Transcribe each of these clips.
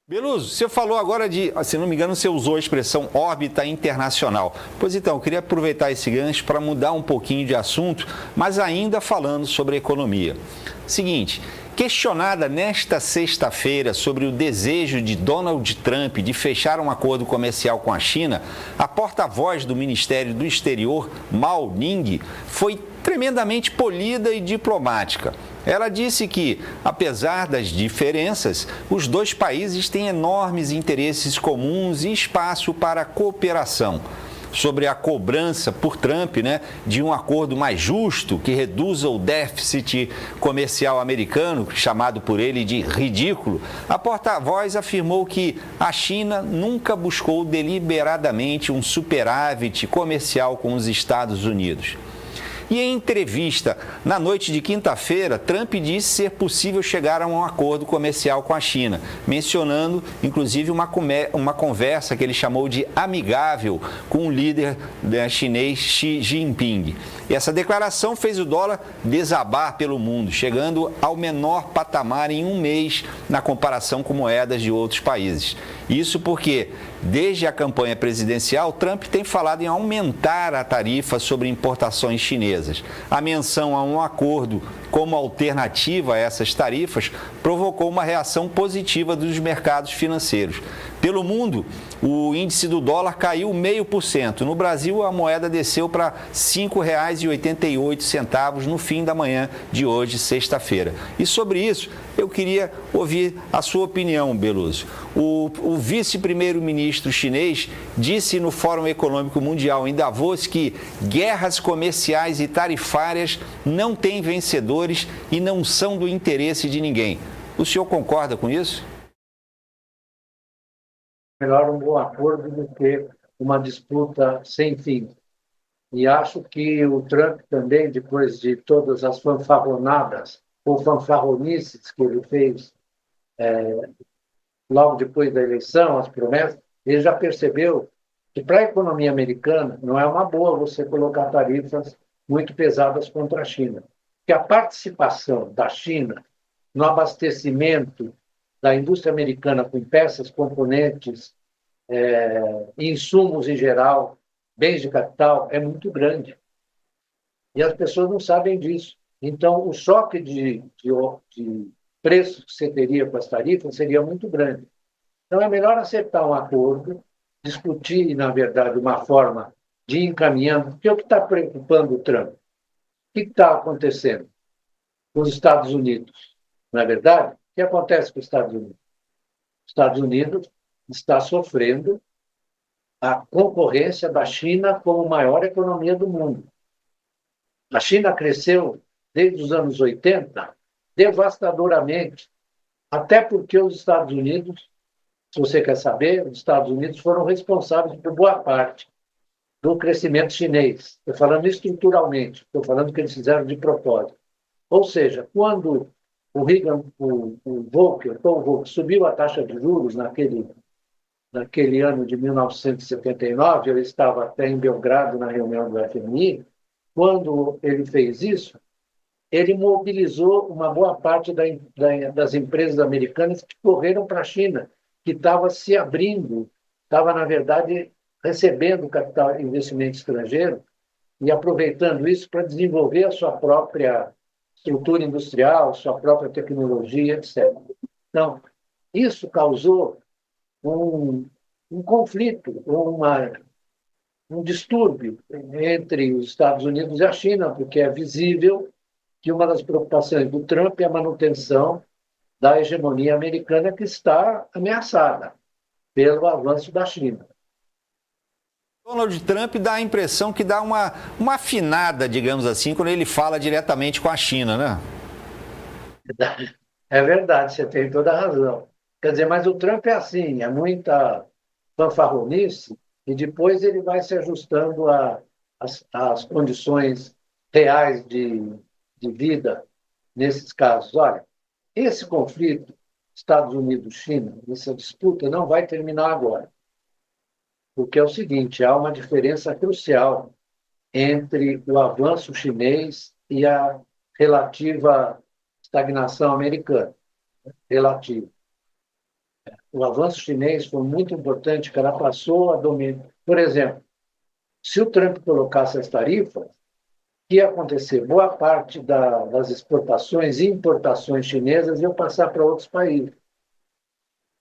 Beluso, você falou agora de, se não me engano, você usou a expressão órbita internacional. Pois então, eu queria aproveitar esse gancho para mudar um pouquinho de assunto, mas ainda falando sobre economia. Seguinte, questionada nesta sexta-feira sobre o desejo de Donald Trump de fechar um acordo comercial com a China, a porta-voz do Ministério do Exterior, Mao Ning, foi tremendamente polida e diplomática. Ela disse que, apesar das diferenças, os dois países têm enormes interesses comuns e espaço para cooperação. Sobre a cobrança por Trump, de um acordo mais justo que reduza o déficit comercial americano, chamado por ele de ridículo, a porta-voz afirmou que a China nunca buscou deliberadamente um superávit comercial com os Estados Unidos. E em entrevista, na noite de quinta-feira, Trump disse ser possível chegar a um acordo comercial com a China, mencionando, inclusive, uma conversa que ele chamou de amigável com o líder chinês Xi Jinping. E essa declaração fez o dólar desabar pelo mundo, chegando ao menor patamar em um mês na comparação com moedas de outros países. Isso porque, desde a campanha presidencial, Trump tem falado em aumentar a tarifa sobre importações chinesas. A menção a um acordo como alternativa a essas tarifas provocou uma reação positiva dos mercados financeiros. Pelo mundo, o índice do dólar caiu 0,5%. No Brasil, a moeda desceu para R$ 5,88 no fim da manhã de hoje, sexta-feira. E sobre isso, eu queria ouvir a sua opinião, Beluso. O vice-primeiro-ministro chinês disse no Fórum Econômico Mundial em Davos que guerras comerciais e tarifárias não têm vencedores e não são do interesse de ninguém. O senhor concorda com isso? Melhor um bom acordo do que uma disputa sem fim. E acho que o Trump também, depois de todas as fanfarronadas ou fanfarronices que ele fez logo depois da eleição, as promessas, ele já percebeu que para a economia americana não é uma boa você colocar tarifas muito pesadas contra a China. Porque a participação da China no abastecimento da indústria americana com peças, componentes, insumos em geral, bens de capital, é muito grande. E as pessoas não sabem disso. Então, o choque de preços que você teria com as tarifas seria muito grande. Então, é melhor acertar um acordo, discutir, na verdade, uma forma de ir encaminhando, porque o que está preocupando o Trump? O que está acontecendo com os Estados Unidos? Não é verdade? O que acontece com os Estados Unidos? Os Estados Unidos está sofrendo a concorrência da China como maior economia do mundo. A China cresceu desde os anos 80 devastadoramente, até porque os Estados Unidos, se você quer saber, os Estados Unidos foram responsáveis por boa parte do crescimento chinês. Estou falando estruturalmente, estou falando que eles fizeram de propósito. Ou seja, quando o Reagan, o Volcker, Paul Volcker, subiu a taxa de juros naquele ano de 1979, eu estava até em Belgrado na reunião do FMI, quando ele fez isso, ele mobilizou uma boa parte das empresas americanas que correram para a China, que estava se abrindo, estava, na verdade, recebendo capital investimento estrangeiro e aproveitando isso para desenvolver a sua própria estrutura industrial, sua própria tecnologia, etc. Então, isso causou um conflito, um distúrbio entre os Estados Unidos e a China, porque é visível que uma das preocupações do Trump é a manutenção da hegemonia americana que está ameaçada pelo avanço da China. Donald Trump dá a impressão que dá uma afinada, digamos assim, quando ele fala diretamente com a China, né? É verdade, você tem toda a razão. Quer dizer, mas o Trump é assim, é muita fanfarronice, e depois ele vai se ajustando às condições reais de vida nesses casos. Olha, esse conflito Estados Unidos-China, essa disputa não vai terminar agora, porque é o seguinte, há uma diferença crucial entre o avanço chinês e a relativa estagnação americana. Relativa. o avanço chinês foi muito importante, que ela passou a dominar. Por exemplo, se o Trump colocasse as tarifas, o que ia acontecer? Boa parte das exportações e importações chinesas iam passar para outros países,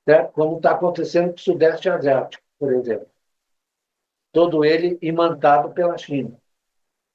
certo? Como está acontecendo com o Sudeste Asiático, por exemplo. Todo ele imantado pela China.